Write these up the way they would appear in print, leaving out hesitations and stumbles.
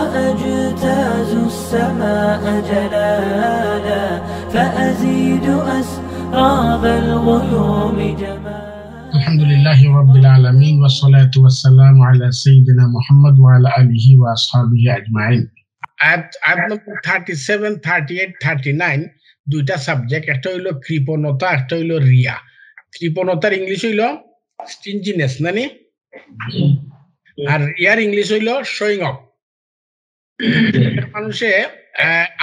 وأجتاز السماء جلالا فأزيد أسراب الغيوم جمالا. الحمد لله رب العالمين والصلاة والسلام على سيدنا محمد وعلى آله وأصحابه أجمعين. At number 37, 38, 39 দুইটা subject, একটা হইলো কৃপণতা, একটা হইলো রিয়া। কৃপণতার ইংলিশ হইলো স্টিঞ্জিনেস নানি, আর রিয়ার ইংলিশ হইলো শোয়িং অফ। মানুষে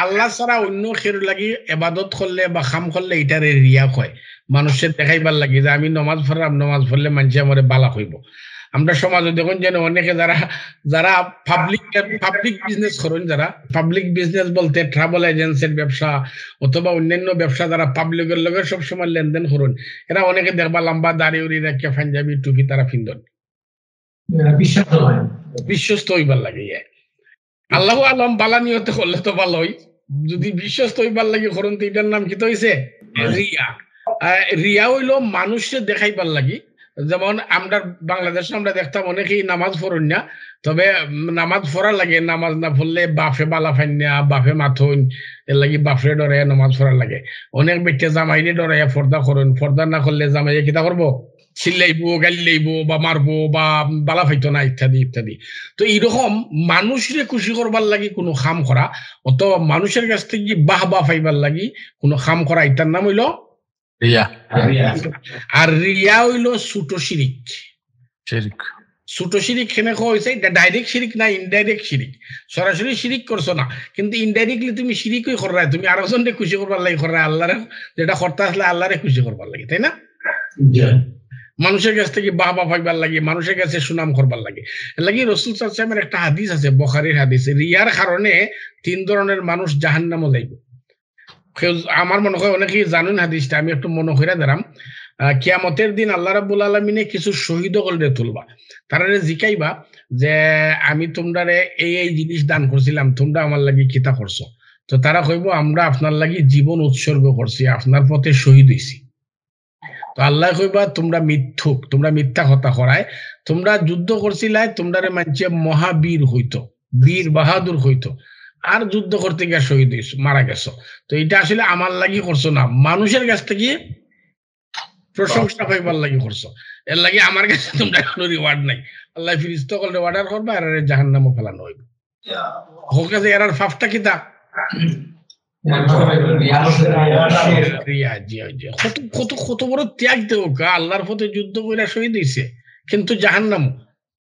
আল্লাহ ছাড়া অন্য খের লাগি এবাদত করলে বা খাম করলে এটারে রিয়া কয়। মানুষের দেখাইবার লাগি যে আমি নমাজ পড়লাম, নমাজ পড়লে মানুষে আমার বালা হইব। আমরা সমাজে দেখুন যেন অনেকে যারা পাবলিক বিজনেস করেন, যারা পাবলিক বিজনেস বলতে ট্রাভেল এজেন্সির ব্যবসা অথবা অন্যান্য ব্যবসা, যারা পাবলিকের লগে সবসময় লেনদেন করেন, এরা অনেকে দেখবা লম্বা দাড়ি উড়ি রেখে পাঞ্জাবি টুপি তারা ফিন্দন, বিশ্বস্ত হইবার লাগে। আল্লাহ আলম বালা নিয়তে করলে তো ভালোই, যদি বিশ্বস্ত হইবার লাগে করুন তো এটার নাম কি তো হইছে রিয়া। রিয়া হইলো মানুষের দেখাইবার লাগি। যেমন আমরা বাংলাদেশে আমরা দেখতাম অনেকেই নামাজ পড়ুন না, তবে নামাজ পড়া লাগে, নামাজ না পড়লে বাফে বালা ফাইনা, বাফে মাথুন, এর লাগি বাফরে ডরে নামাজ পড়া লাগে। অনেক ব্যক্তি জামাইরে ডরে পর্দা করুন, পর্দা না করলে জামাইয়ে কিতা করবো, চিল্লাইবো, গাইলাইবো বা মারবো বা বালা ফাইতো না, ইত্যাদি ইত্যাদি। তো এইরকম মানুষরে খুশি করবার লাগি কোনো খাম করা, অথবা মানুষের কাছ থেকে বাহ বাহ ফাইবার লাগি কোনো খাম করা, এটার নাম হইলো রিয়া। আর রিয়া হইলো ছোট শিরিক। ছোট শিরিক কেন হয়েছে? এটা ডাইরেক্ট শিরিক না, ইনডাইরেক্ট শিরিক। সরাসরি শিরিক করছো না, কিন্তু ইনডাইরেক্টলি তুমি শিরিকই কর রায়, তুমি আরো জনকে খুশি করবার লাগি কর রায়, আল্লাহরে যেটা করতে আসলে আল্লাহরে খুশি করবার লাগে, তাই না? মানুষের কাছ থেকে বাহ বাহ পাইবার লাগে, মানুষের কাছে সুনাম করবার লাগে। এর লাগি রাসূল সাল্লাল্লাহু আলাইহি ওয়াসাল্লামের একটা হাদিস আছে, বুখারীর হাদিস, রিয়ার কারণে 3 ধরনের মানুষ জাহান্নামে যাইব। আমার মনে হয় অনেকেই জানেন হাদিসটা, আমি একটু মনে করে দিলাম। কিয়ামতের দিন আল্লাহ রাব্বুল আলামিনে কিছু শহীদ করে তুলবা, তারা জিকাইবা যে আমি তোমরারে এই জিনিস দান করছিলাম, তোমরা আমার লাগি কিতা করছো? তো তারা কইব আমরা আপনার লাগি জীবন উৎসর্গ করছি, আপনার পথে শহীদ হইছি। তো আল্লাহ কইবা তোমরা মিথ্যুক, তোমরা মিথ্যা কথা করায়, তোমরা যুদ্ধ করছিলাই, তোমরারে মানছে মহাবীর হইতো, বীর বাহাদুর হইতো, আর যুদ্ধ করতে গিয়ে শহীদ হইছো, মারা গেছো। তো এটা আসলে আমার লাগি করছো না, মানুষের কাছ থেকে প্রশংসা পাইবার লাগি করছো। এর লাগি আমার কাছে তোমরা কোনো রিওয়ার্ড নাই। আল্লাহ ফিরিস্তা করলে অর্ডার করবা, আর জাহান্নামে ফেলানো হইব। হোক কাছে এর ফাফটা কিতা কত বড় ত্যাগ দেও, আল্লাহর পথে যুদ্ধ করে শহীদ হইছে, কিন্তু জাহান্নাম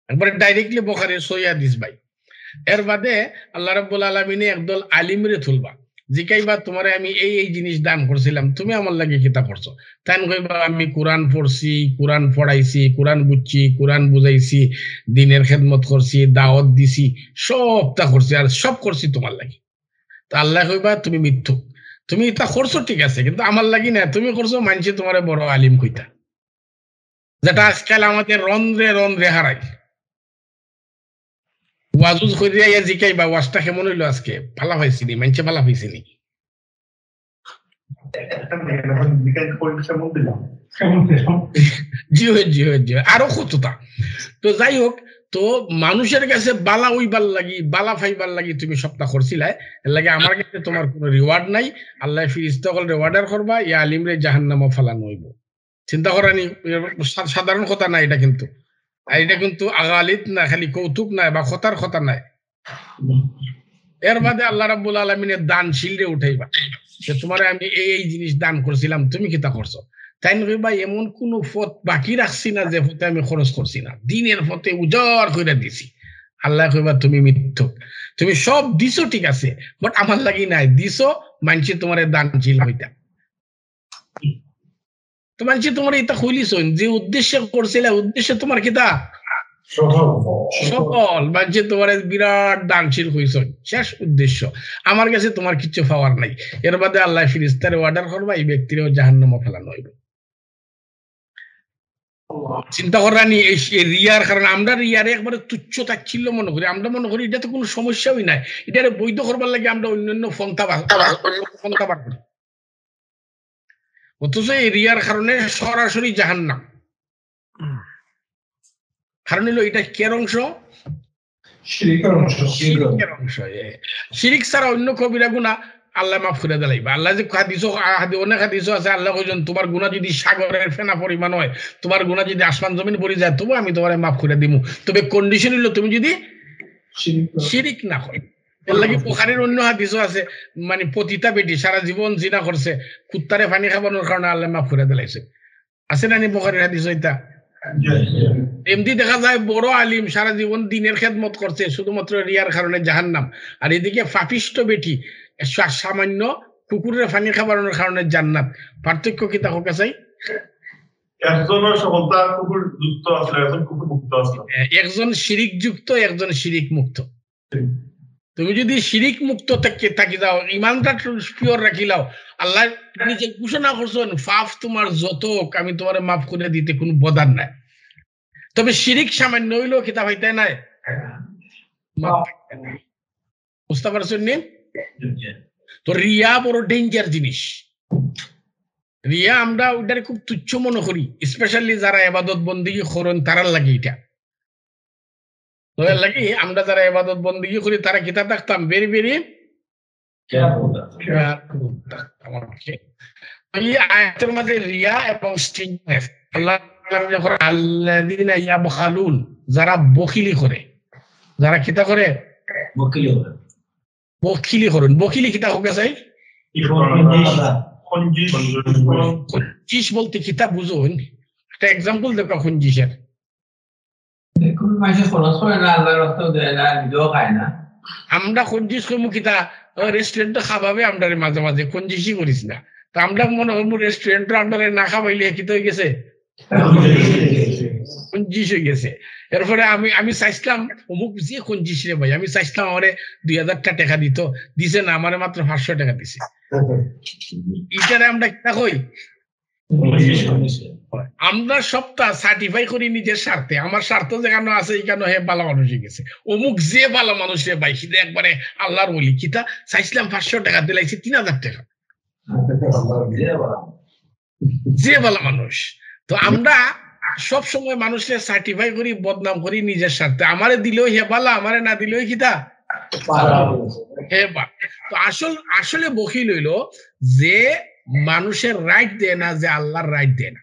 একবারে ডাইরেক্টলি বুখারী সহিহ হাদিস ভাই। এর বাদে আল্লাহ রাব্বুল আলামিনে একদল আলিমরে তুলবা, জিকাইবা তোমারে আমি এই জিনিস দান করছিলাম, তুমি আমার লাগে কিতা করছো? তাই কইবা আমি কোরআন পড়ছি, কোরআন পড়াইছি, কোরআন বুঝছি, কোরআন বুঝাইছি, দ্বীনের খেদমত করছি, দাওয়াত দিছি, সবটা করছি, আর সব করছি তোমার লাগি। তা আল্লাহ কইবা তুমি মিথ্যুক, তুমি এটা করছো ঠিক আছে, কিন্তু আমার লাগি না, তুমি করছো মানছি তোমারে বড় আলিম কইতা, যেটা আজকাল আমাদের রন্ধ্রে রন্ধ্রে হারাই। ওয়াজুজ কইরা ইয়া জিকাইবা ওয়াজটা কেমন হইলো আজকে, ভালো হইছে নি, মানছে ভালো হইছে নি? জি আরো কতটা। তো যাই হোক, তো মানুষের কাছে বালা ওইবার লাগি, বালা ফাইবার লাগি তুমি সবটা করছিলাই, এর লাগে আমার কাছে তোমার কোনো রিওয়ার্ড নাই। আল্লাহ ফিরিস্তা কল রিওয়ার্ডার করবা, ইয়া আলিমরে জাহান্নামে ফেলানো হইব। চিন্তা করানি সাধারণ কথা না এটা, কিন্তু এটা কিন্তু আগালিত না, খালি কৌতুক নাই বা খতার কথা নাই। এর বাদে আল্লাহ রাব্বুল আলামিনের দান শিলরে উঠাইবা যে তোমারে আমি এই জিনিস দান করছিলাম, তুমি কিতা করছো? তাই কইবা এমন কোন পথ বাকি রাখছি না যে পথে আমি খরচ করছি না, দিনের পথে উজাড় করে দিছি। আল্লাহ কইবা তুমি মিথ্যুক, তুমি সব দিছো ঠিক আছে, বাট আমার লাগি নাই দিছো, মানছি তোমারে দানশীল হইতা। তো মানছি তোমার এটা খুলিস যে উদ্দেশ্যে করছিলে, উদ্দেশ্যে তোমার কিতা সকল মানছে তোমার বিরাট দানশীল হইছ, শেষ উদ্দেশ্য। আমার কাছে তোমার কিছু পাওয়ার নাই। এর বাদে আল্লাহ ফিরিস্তারে অর্ডার করবা, এই ব্যক্তিরও জাহান্নামে ফেলানো হইব। চিন্তা করানি এই রিয়ার কারণে আমরা রিয়ারে একবারে তুচ্ছ তাচ্ছিল্য মনে করি, আমরা মনে করি এটা তো কোনো সমস্যাই নাই, এটা বৈধ করবার লাগে আমরা অন্যান্য পন্থা বার করি, অথচ এই রিয়ার কারণে সরাসরি জাহান্নাম। কারণ হলো এটা কের অংশ? শিরিকের অংশ। শিরিকের অংশ। শিরিক ছাড়া অন্য কবিরা গুনাহ আল্লাহ মাফ করে দিলাইবা। আল্লাহ যে অনেক হাদিস আছে, আল্লাহ কইছেন তোমার গুনাহ যদি সাগরের ফেনা পরিমাণ হয়, তোমার গুনাহ যদি আসমান জমিন পড়ে যায়, তবু আমি তোমারে মাফ করে দিমু, তবে কন্ডিশন হলো তুমি যদি শিরিক না করো। এর লাগি বুখারীর অন্য হাদিসও আছে, মানে পতিতা বেটি সারা জীবন জিনা করছে, কুত্তারে পানি খাবানোর কারণে আল্লাহ মাফ করে দিলাইছে। আছে না নি বুখারীর হাদিস এটা? এমনি দেখা যায় বড় আলিম সারা জীবন দিনের খেদমত করছে, শুধুমাত্র রিয়ার কারণে জাহান্নাম। আর এদিকে পাপিষ্ট বেটি সামান্য কুকুরের পানি খাবানোর কারণে জান্নাত। পার্থক্য কি তা হোক চাই? একজনের সফলতা কুকুর যুক্ত আছে, একজন কুকুর মুক্ত আছে। একজন শিরিক যুক্ত, একজন শিরিক মুক্ত। তুমি যদি শিরিক মুক্ত থাকি যাও, ইমানটা পিওর রাখিলাও, আল্লাহ নিজে ঘোষণা করছেন পাপ তোমার যত আমি তোমার মাফ করে দিতে কোনো বদান নাই। তবে শিরিক সামান্য হইলেও কিতাব হইতে নাই, বুঝতে পারছেন নি? তো রিয়া বড় ডেঞ্জার জিনিস। রিয়া আমরা ওটারে খুব তুচ্ছ মনে করি, স্পেশালি যারা ইবাদত বন্দেগী করেন তারার লাগে এটা। তো এর লাগে আমরা যারা ইবাদত বন্দেগী করি তারা কিতাব দেখতাম বেরি বেরি এই আয়াতের মধ্যে রিয়া এবং স্টিংনেস, আল্লাহ আল্লাযীনা ইয়াবখালুন, যারা বখিলি করে, যারা কিতা করে বখিলি করেন। বখিলি কিতা হোক চাই? খঞ্জিস বলতে কিতা বুঝুন? একটা এক্সাম্পল দেখো খঞ্জিসের। আমরা খঞ্জিস করবো কিতা, রেস্টুরেন্টে খাবাবে আমরা মাঝে মাঝে খঞ্জিসই করিস না। তা আমরা মনে করবো রেস্টুরেন্টে আমরা না খাবাইলে কিতা হয়ে গেছে, খঞ্জিস হয়ে গেছে। এরপরে আমি চাইছিলাম অমুক যে খঞ্জিস রে ভাই, আমি চাইছিলাম আমারে 2000 টাকা দিছে না, আমারে মাত্র 500 টাকা দিছে। ইটারে আমরা কিতা কই? আমরা সবটা সার্টিফাই করি নিজের স্বার্থে। আমার স্বার্থ যেখানে আছে এখানে হে ভালো মানুষ হয়ে গেছে, অমুক যে ভালো মানুষ রে ভাই, সেটা একবারে আল্লাহর বলি। কিতা চাইছিলাম 500 টাকা দিলাইছি 3000 টাকা, যে ভালো মানুষ। তো আমরা সব সময় মানুষের সার্টিফাই করি, বদনাম করি নিজের স্বার্থে। আমারে দিলেও হে ভালো, আমারে না দিলেও কিতা হে বা। তো আসলে বখিল হইলো যে মানুষের রাইট দেয় না, যে আল্লাহর রাইট দেয় না।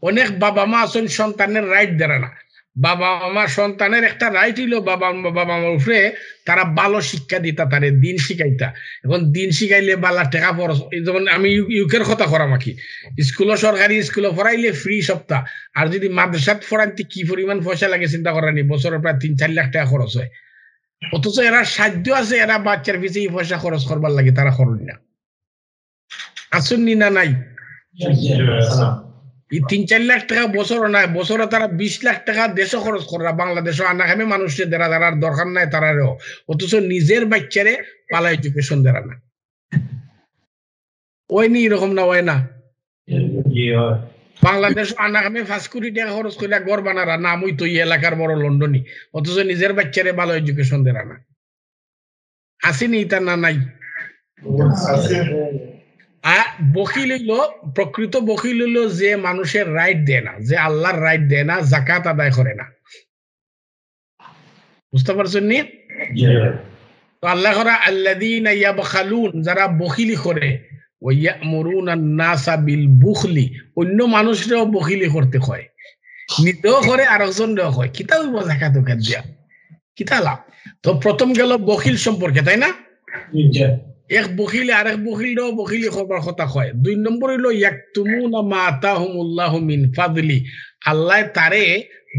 অনেক বাবা মা আছেন সন্তানের রাইট দেয় না। বাবা মা সন্তানের একটা রাইট হইলো বাবা মার উপরে তারা ভালো শিক্ষা দিতা, তারে দিন শিখাইতা। এখন দিন শিখাইলে বালা টাকা খরচ, যেমন আমি ইউকের কথা করাম কি, স্কুলে সরকারি স্কুলে পড়াইলে ফ্রি সপ্তাহ, আর যদি মাদ্রাসাত পড়াইতে কি পরিমাণ পয়সা লাগে চিন্তা করানি, বছরের প্রায় 3-4 লাখ টাকা খরচ হয়। অথচ এরা সাধ্য আছে, এরা বাচ্চার পিছিয়ে এই পয়সা খরচ করবার লাগে, তারা খরচ না। আসুননি না নাই? এই 3-4 লাখ টাকা বছর নাই, বছরে তারা 20 লাখ টাকা দেশে খরচ করা, বাংলাদেশে আনাখামে মানুষের যারা যারা দরকার নাই তারারও। অথচ নিজের বাচ্চারে পালা এডুকেশন দেরা না। ওই নি এরকম না, হয় না? বাংলাদেশ আনাখামে 5 কোটি টাকা খরচ করে ঘর বানারা, নাম হইতো এই এলাকার বড় লন্ডনী, অথচ নিজের বাচ্চারে ভালো এডুকেশন দেরা না। আসেনি তা না নাই? বখিল হইলো, প্রকৃত বখিল হইলো যে মানুষের রাইট দেয় না, যে আল্লাহর রাইট দেয় না, যাকাত আদায় করে না। বুঝতে পারছেন নি? তো আল্লাহ করা আল্লাযীনা ইয়াবখালুন, যারা বখিলি করে, ওয়া ইয়ামুরুনান নাসা বিল বুখলি, অন্য মানুষরাও বখিলি করতে হয়, নিজেও করে আরেকজনরাও হয়। কিতা হইব যাকাত দিয়া, কিতা লাভ? তো প্রথম গেল বখিল সম্পর্কে, তাই না? এক বখিলে আরেক বখিলরাও বখিলি করবার কথা হয়। 2 নম্বর হইলো ইয়াকতুমুনা মা আতাহুমুল্লাহু মিন ফাদলি, আল্লাহ তারে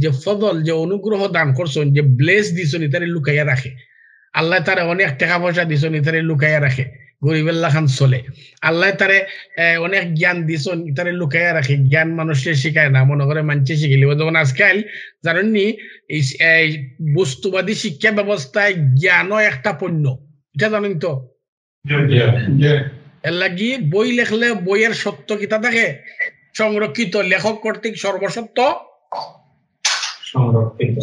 যে ফজল, যে অনুগ্রহ দান করছেন, যে ব্লেস দিছেন, তারে লুকাইয়া রাখে। আল্লাহ তারে অনেক টাকা পয়সা দিছেন, তারে লুকাইয়া রাখে, গরিবেল্লা খান চলে। আল্লাহ তারে অনেক জ্ঞান দিছেন, তারে লুকাইয়া রাখে, জ্ঞান মানুষের শিখায় না, মনে করে মানুষে শিখিলে। যেমন আজকাল জানেননি এই বস্তুবাদী শিক্ষা ব্যবস্থায় জ্ঞানও একটা পণ্য, এটা জানেন তো? এর লাগি বই লেখলে বইয়ের সত্য কিতা থাকে সংরক্ষিত, লেখক কর্তৃক সর্বসত্য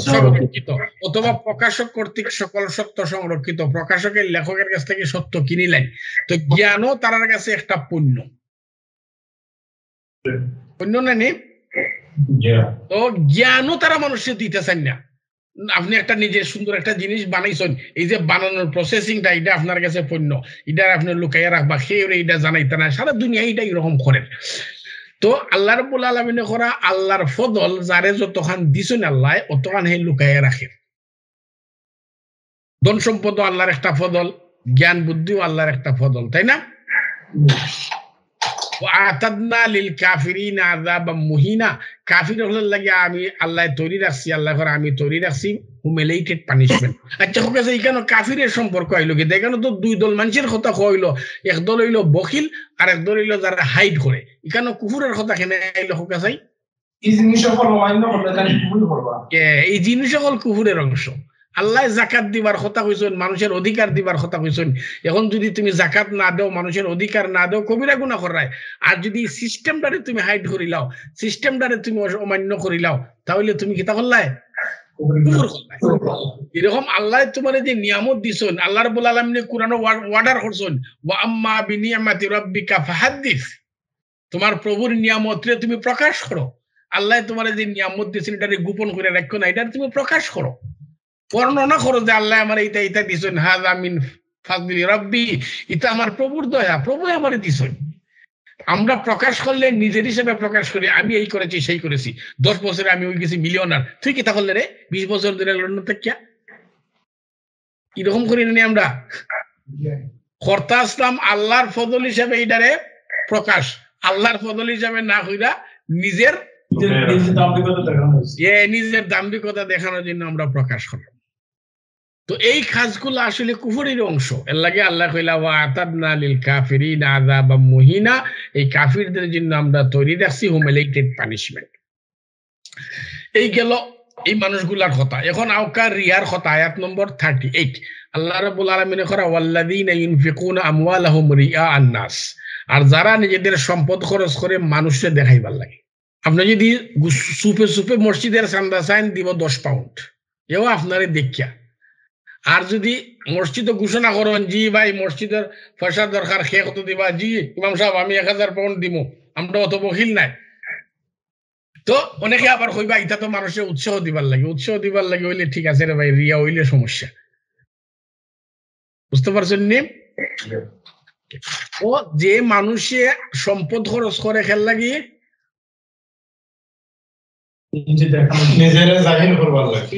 সংরক্ষিত, অথবা প্রকাশক কর্তৃক সকল সত্য সংরক্ষিত। প্রকাশকের লেখকের কাছ থেকে সত্য কিনিলেন। তো জ্ঞানও তার কাছে একটা পণ্য, পণ্য না নি? তো জ্ঞানও তারা মানুষের দিতে চান না। আপনি একটা নিজে সুন্দর একটা জিনিস বানাইছেন, এই যে বানানোর প্রসেসিংটা এটা আপনার কাছে পণ্য, এটা আপনি লুকাইয়া রাখবা, খেয়ে এটা জানাইতে না, সারা দুনিয়া এটা এরকম করেন। তো আল্লাহ রাব্বুল আলামিনে করা আল্লাহর ফদল যারে যতখান দিছেন আল্লাহ অতখান হে লুকাইয়া রাখে। ধন সম্পদ আল্লাহর একটা ফদল, জ্ঞান বুদ্ধিও আল্লাহর একটা ফদল, তাই না? আতাদনা লিল কাফিরিনা আযাবাম মুহিনা, কাফির হলের লাগে আমি আল্লাহ তৈরি রাখছি, আল্লাহ করে আমি তৈরি রাখছি হুমিলেটেড পানিশমেন্ট। আচ্ছা হোক আছে, এখানে কাফিরের সম্পর্ক আইলো কি? এখানে তো দুই দল মানুষের কথা কইলো, এক দল হইলো বখিল আর এক দল হইলো যারা হাইড করে। এখানে কুফুরের কথা কেন আইলো হোক আছে? এই জিনিস সকল অমান্য করলে তাহলে কুফর করবা। এই জিনিস সকল কুফুরের অংশ। আল্লাহ জাকাত দিবার কথা কইছেন, মানুষের অধিকার দিবার কথা কইছেন। এখন যদি তুমি জাকাত না দাও, মানুষের অধিকার না দাও, কবিরা গুনাহ করায়। আর যদি সিস্টেমটারে তুমি হাইড করিলাও, সিস্টেমটারে তুমি অমান্য করিলাও, তাহলে তুমি কি তা করলাই? কুফর করলাই। এরকম আল্লাহ তোমার যে নিয়ামত দিছেন, আল্লাহ রাব্বুল আলামিন কুরআনে ওয়ার্ডার করছেন, ওয়া আম্মা বিনিয়ামাতি রাব্বিকা ফাহাদ্দিস, তোমার প্রভুর নিয়ামতরে তুমি প্রকাশ করো। আল্লাহ তোমার যে নিয়ামত দিয়েছেন এটারে গোপন করে রাখো না, এটা তুমি প্রকাশ করো, বর্ণনা করো যে আল্লাহ আমার এইটা এইটা দিছেন, হাযা মিন ফাযলি রাব্বি, এটা আমার প্রভুর দয়া, প্রভু আমারে দিছেন। আমরা প্রকাশ করলে নিজের হিসেবে প্রকাশ করি, আমি এই করেছি সেই করেছি, 10 বছরে আমি হয়ে গেছি মিলিয়নার। তুই কি তা করলে রে 20 বছর ধরে লন্ডন থেকে? এরকম করি না আমরা। কর্তা আসলাম আল্লাহর ফজল হিসাবে এইটারে প্রকাশ, আল্লাহর ফজল হিসাবে না কইরা নিজের নিজের দাম্ভিকতা দেখানোর জন্য আমরা প্রকাশ করলাম। তো এই কাজগুলো আসলে কুফরের অংশ। এর লাগে আল্লাহ কইলা ওয়া আতাদনা লিল কাফিরিনা আযাবাম মুহিনা, এই কাফিরদের জন্য আমরা তৈরি রাখছি হুমিলেটেড পানিশমেন্ট। এই গেল এই মানুষগুলার কথা। এখন আওকার রিয়ার কথা, আয়াত নম্বর 38। আল্লাহ রাব্বুল আলামিন করা ওয়াল্লাযীনা ইউনফিকুনা আমওয়ালাহুম রিআআন নাস, আর যারা নিজেদের সম্পদ খরচ করে মানুষকে দেখাইবার লাগে। আপনি যদি সুপে সুপে মসজিদের চান্দা চাইন, দিব 10 পাউন্ড, এও আপনারে দেখিয়া। আর যদি মসজিদ ঘোষণা করেন, জি ভাই মসজিদের পয়সা দরকার, খে কত দিবা? জি ইমাম সাহেব আমি 1000 পাউন্ড দিব, আমরা অত বকিল নাই। তো অনেকে আবার কইবা এটা তো মানুষের উৎসাহ দিবার লাগে, উৎসাহ দিবার লাগে হইলে ঠিক আছে রে ভাই, রিয়া হইলে সমস্যা। বুঝতে পারছেন নি? ও যে মানুষে সম্পদ খরচ করে খেল লাগিয়ে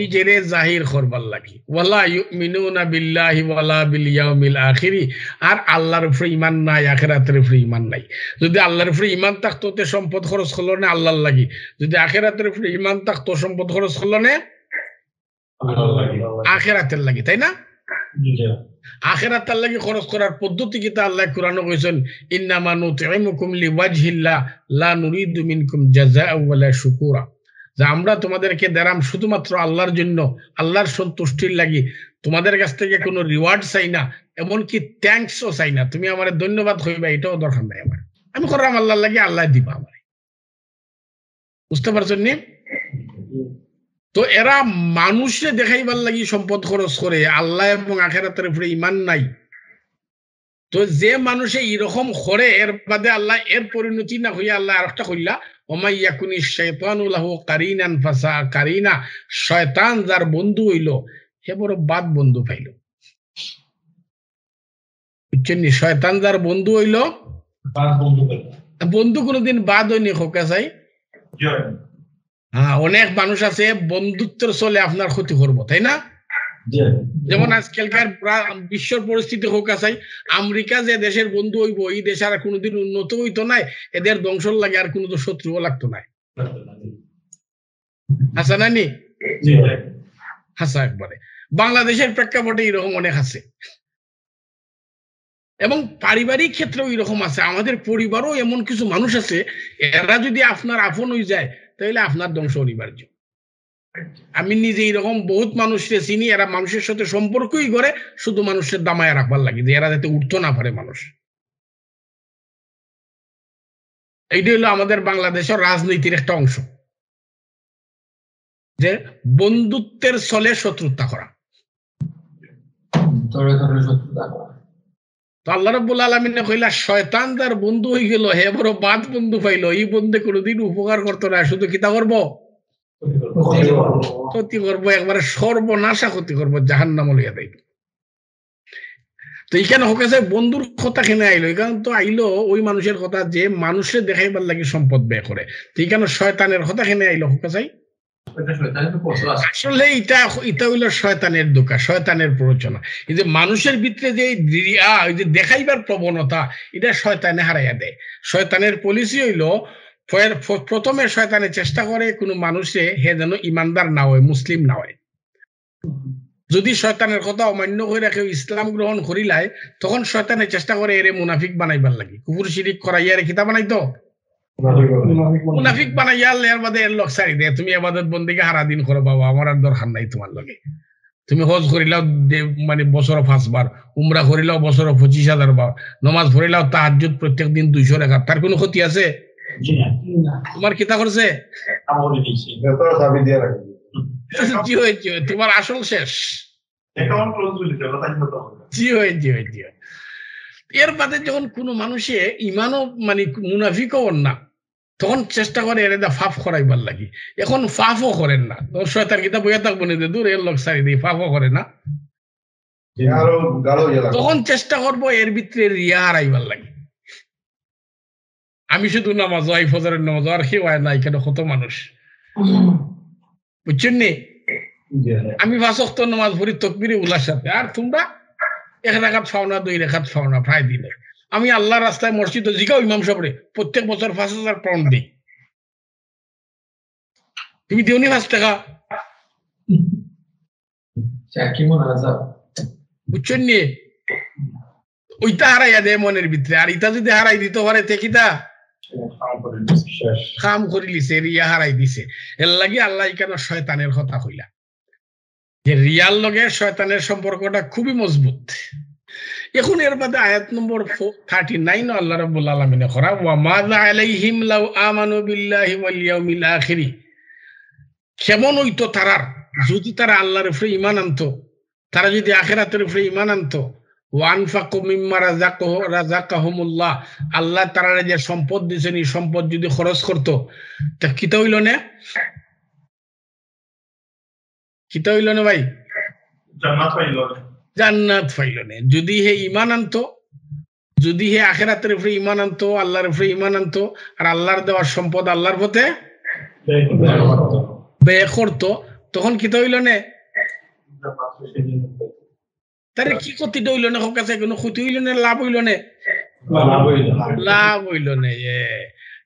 নিজেরে জাহির করবার লাগি, ওয়ালা ইউমিনুনা বিল্লাহি ওয়ালা বিল ইয়াউমিল আখিরি, আর আল্লাহর উপরে ঈমান নাই, আখিরাতের উপরে ঈমান নাই। যদি আল্লাহর উপরে ঈমান থাকতো তে সম্পদ খরচ করলো না আল্লাহর লাগি, যদি আখিরাতের উপরে ঈমান থাকতো সম্পদ খরচ করলো না আখিরাতের লাগি, তাই না? আখিরাতের লাগি খরচ করার পদ্ধতি কি তা আল্লাহ কুরআনে কইছেন, ইন্নামা নুতঈমুকুম লিওয়াজহিল্লাহ লা নুরিদু মিনকুম জাযাআ ওয়ালা শুকুরা, যে আমরা তোমাদেরকে দেরাম শুধুমাত্র আল্লাহর জন্য, আল্লাহর সন্তুষ্টির লাগি, তোমাদের কাছ থেকে কোনো রিওয়ার্ড চাই না, এমনকি থ্যাঙ্কসও চাই না। তুমি আমার ধন্যবাদ হইবা এটাও দরকার নাই আমার, আমি করলাম আল্লাহর লাগি, আল্লাহ দিবা আমার। বুঝতে পারছেন নি? তো এরা মানুষে দেখাইবার লাগি সম্পদ খরচ করে, আল্লাহ এবং আখিরাতের উপরে ঈমান নাই। তো যে মানুষে এরকম করে, এর বাদে আল্লাহ এর পরিণতি না হইয়া আল্লাহ আরেকটা কইলা, ওমাইয়াকুনি শাইতানু লাহু কারিনান ফাসা কারিনা, শয়তান যার বন্ধু হইল হে বড় বাদ বন্ধু পাইল। বুঝছেন নি? শয়তান যার বন্ধু হইল, বন্ধু কোনোদিন বাদ হয়নি খোকা চাই। হ্যাঁ, অনেক মানুষ আছে বন্ধুত্বের চলে আপনার ক্ষতি করবো, তাই না? যেমন আজকালকার বিশ্বর পরিস্থিতি হোক আছে, আমেরিকা যে দেশের বন্ধু হইব, এই দেশ আর কোনোদিন উন্নত হইতো নাই, এদের ধ্বংসর লাগে আর কোনো শত্রুও লাগতো নাই। হাসা নানি হাসা একবারে। বাংলাদেশের প্রেক্ষাপটে এরকম অনেক আছে, এবং পারিবারিক ক্ষেত্রেও এরকম আছে। আমাদের পরিবারও এমন কিছু মানুষ আছে, এরা যদি আপনার আপন হয়ে যায় তাহলে আপনার ধ্বংস অনিবার্য। আমি নিজে এরকম বহুত মানুষকে চিনি, এরা মানুষের সাথে সম্পর্কই করে শুধু মানুষের দামায় রাখবার লাগে, যে এরা যাতে উঠতে না পারে মানুষ। এইটা হলো আমাদের বাংলাদেশের রাজনীতির একটা অংশ, যে বন্ধুত্বের ছলে শত্রুতা করা। তো আল্লাহ রাব্বুল আলামিন কইলা শয়তান যার বন্ধু হয়ে গেল হে বড় বাদ বন্ধু পাইলো, এই বন্ধু কোনোদিন উপকার করতো না, শুধু কিতা করবো ক্ষতি করবো, একবারে সর্বনাশা ক্ষতি করবো, জাহান্নাম লইয়া দেয়। তো এইখানে হোকেছে বন্ধুর কথা কেনে আইলো, এখানে তো আইলো ওই মানুষের কথা যে মানুষের দেখাইবার লাগি সম্পদ ব্যয় করে। তো এইখানে শয়তানের কথা কেনে আইলো হোকেছাই। আসলে এটা হইলো শয়তানের দোকা, শয়তানের প্ররোচনা। এই যে মানুষের ভিতরে যে ওই যে দেখাইবার প্রবণতা, এটা শয়তানে হারাইয়া দেয়। শয়তানের পলিসি হইলো প্রথমে শয়তানের চেষ্টা করে কোনো মানুষে হে যেন ইমানদার না হয়, মুসলিম না হয়। যদি শয়তানের কথা অমান্য করে রাখে ইসলাম গ্রহণ করিলায়, তখন শয়তানের চেষ্টা করে এরে মুনাফিক বানাইবার লাগি, কুফর শিরিক করাইয়া রে কিতা বানাইতো, মুনাফিক বানাইয়া এর বাদে এর লোক ছাড়ি দেয়। তুমি ইবাদত বন্দেগী সারা দিন করো বাবা, আমার আর দরকার নাই তোমার লগে। তুমি হজ করিলাও মানে বছর 5 বার, উমরা করিলাও বছর 25,000 বার, নমাজ পড়িলাও তাহাজ্জুদ প্রত্যেক দিন 200 রাকাত, তার কোনো ক্ষতি আছে? তোমার কিতা করছে? তোমার আসল শেষ। এর বাদে যখন কোনো মানুষে ইমানও মানে মুনাফিকও না, তখন চেষ্টা করে এর ফাফ করাইবার লাগি। এখন ফাফও করেন না, শয়তান কিতা বইয়া থাকবো না, দূর এর লোক সারি দিয়ে ফাফও করে না, তখন চেষ্টা করবো এর ভিতরে রিয়া হারাইবার লাগি। আমি শুধু নামাজ হয়, ফজরের নামাজ আর কেউ হয় না, এখানে কত মানুষ, বুঝছেন নি? আমি 5 ওয়াক্ত নামাজ পড়ি তাকবীরে উলার সাথে, আর তোমরা 1 রাকাত পাও না, 2 রাকাত পাও না প্রায় দিনে। আমি আল্লাহর রাস্তায় মসজিদে জিগাও ইমাম সাহেবরে প্রত্যেক বছর 5,000 পাউন্ড দিই। তুমি দিওনি 5 টাকা? বুঝছেন নি? ওইটা হারাইয়া দেয় মনের ভিতরে। আর ইটা যদি হারাই দিতে পারে তেকিতা কাম করে লিছে, রিয়া হারাই দিছে। এর লাগি আল্লাহ এখানে শয়তানের কথা কইলা যে রিয়ার লগে শয়তানের সম্পর্কটা খুবই মজবুত। এখন এর বাদে আয়াত নম্বর 39 আল্লাহ রাব্বুল আলামিনে করা, ওয়া মাযা আলাইহিম লাউ আমানু বিল্লাহি ওয়াল ইয়াউমিল আখির, কেমন হইতো তারার যদি তারা আল্লাহর উপরে ঈমান আনতো, তারা যদি আখিরাতের উপরে ঈমান আনতো, ওয়া আনফাকু মিম্মা রাযাকাহুমুল্লাহ, আল্লাহ তারারে যে সম্পদ দিয়েছেন এই সম্পদ যদি খরচ করতো, তা কিতা হইল না? কিতা হইল না ভাই? জান্নাত পাইল না। যদি হে ঈমান আনতো, যদি হে আখিরাতের উপরে ঈমান আনতো, আল্লাহর উপরে ঈমান আনতো, আর আল্লাহর দেওয়া সম্পদ আল্লাহর পথে ব্যয় করতো, তখন কিতা হইল না? তারে কি ক্ষতিটা হইল না? কাছে কোনো ক্ষতি হইল না, লাভ হইল না? লাভ হইল না।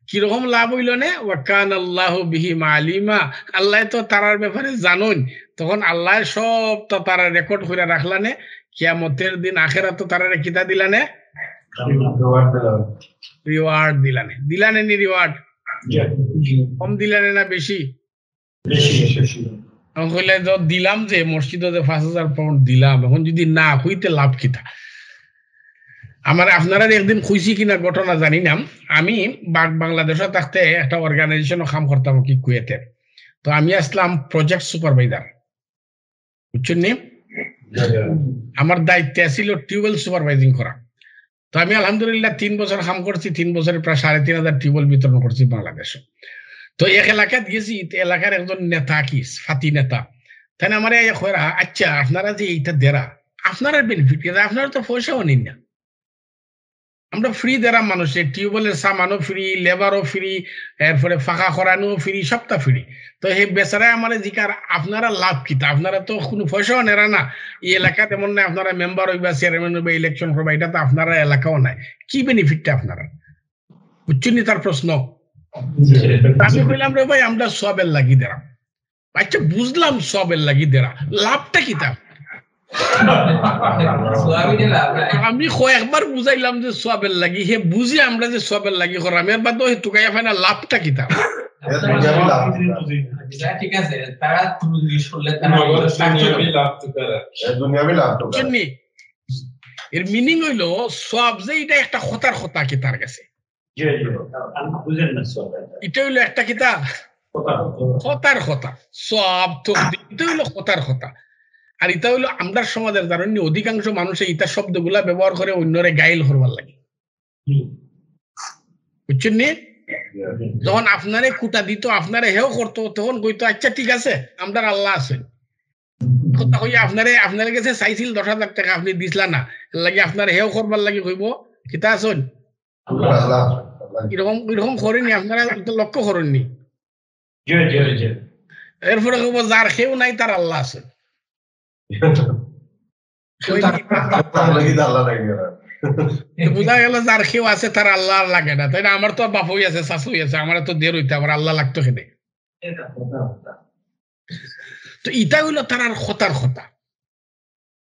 কিরকম লাভ হইল না? ওয়া কানা আল্লাহু বিহিম আলিমা, আল্লাহ তো তারার ব্যাপারে জানেন, তখন আল্লাহ সব তো তারা রেকর্ড করে রাখলানে। কিয়ামতের দিন আখিরাত তো তারা কিতা দিলানে? রিওয়ার্ড দিলানে। দিলানে নি রিওয়ার্ড? কম দিলানে না বেশি? কইলে তো দিলাম যে মসজিদে 5,000 পাউন্ড দিলাম, এখন যদি না হইতে লাভ কিতা? আমার আপনারা একদিন খুঁজছি কিনা ঘটনা জানি না, আমি বাংলাদেশে থাকতে একটা অর্গানাইজেশন কাম করতাম কি কুয়েতে। তো আমি আসলাম প্রজেক্ট সুপারভাইজার, বুঝছেন নি? আমার দায়িত্বে ছিল টিউবওয়েল সুপারভাইজিং করা। তো আমি আলহামদুলিল্লাহ 3 বছর কাম করছি, 3 বছরে প্রায় 3,500 টিউবওয়েল বিতরণ করছি বাংলাদেশে। তো এক এলাকায় গেছি, এলাকার একজন নেতা কি ফাতি নেতা, তাই আমার আচ্ছা আপনারা যে এইটা দেরা আপনারা বেনিফিট, আপনারা তো পয়সাও নিন না, আমরা ফ্রি দেরা মানুষের টিউবওয়েলের সামানও ফ্রি, লেবারও ফ্রি, এরপরে ফাঁকা করানো ফ্রি, সবটা ফ্রি। তো সেই বেচারায় আমার জিকার আপনারা লাভ কিতা? আপনারা তো কোনো পয়সাও নেরা না, এই এলাকা তেমন নাই, আপনারা মেম্বার হইবা, চেয়ারম্যান হইবা, ইলেকশন করবা, এটা তো আপনারা এলাকাও নাই, কি বেনিফিটটা আপনারা? বুঝছেন নি তার প্রশ্ন? আমি কইলাম রে ভাই আমরা সবের লাগি দেরা। আচ্ছা বুঝলাম সবের লাগি দেরা, লাভটা কি তা? আমি কয়েকবার বুঝাইলাম যে সবের লাগি, হে বুঝি আমরা যে সবের লাগি করাম, এর বাদ টুকাইয়া ফাইনা লাভটা কি তা? ঠিক আছে, তারা এর মিনিং হইলো সব যে এটা একটা খতার কথা কি তার কাছে, এটা হইলো একটা কিতা খতার কথা, সব তো এটা হইলো খতার কথা। আর এটা হইলো আমরা সমাজের ধারণী অধিকাংশ মানুষ ইটা শব্দগুলা ব্যবহার করে অন্যরে গাইল করবার লাগে, বুঝছেন নি? যখন আপনারে কুটা দিত আপনারে হেও করতো তখন কইতো আচ্ছা ঠিক আছে আমরা আল্লাহ আছে কথা কই আপনারে কাছে চাইছিল 10,000 টাকা আপনি দিছলা না লাগি আপনার হেও করবার লাগি কইব কিতা আছেন এরকম করেনি আপনারা লক্ষ্য করেননি এরপরে কইব যার কেউ নাই তার আল্লাহ আছে বুঝা গেল যার কেউ আছে তার আল্লাহ লাগে না তাই না আমার তো বাপ হই আছে শাশুই আছে আমার তো দের হইতে আমার আল্লাহ লাগতো খেতে তো ইটা হইলো তার আর খতার কথা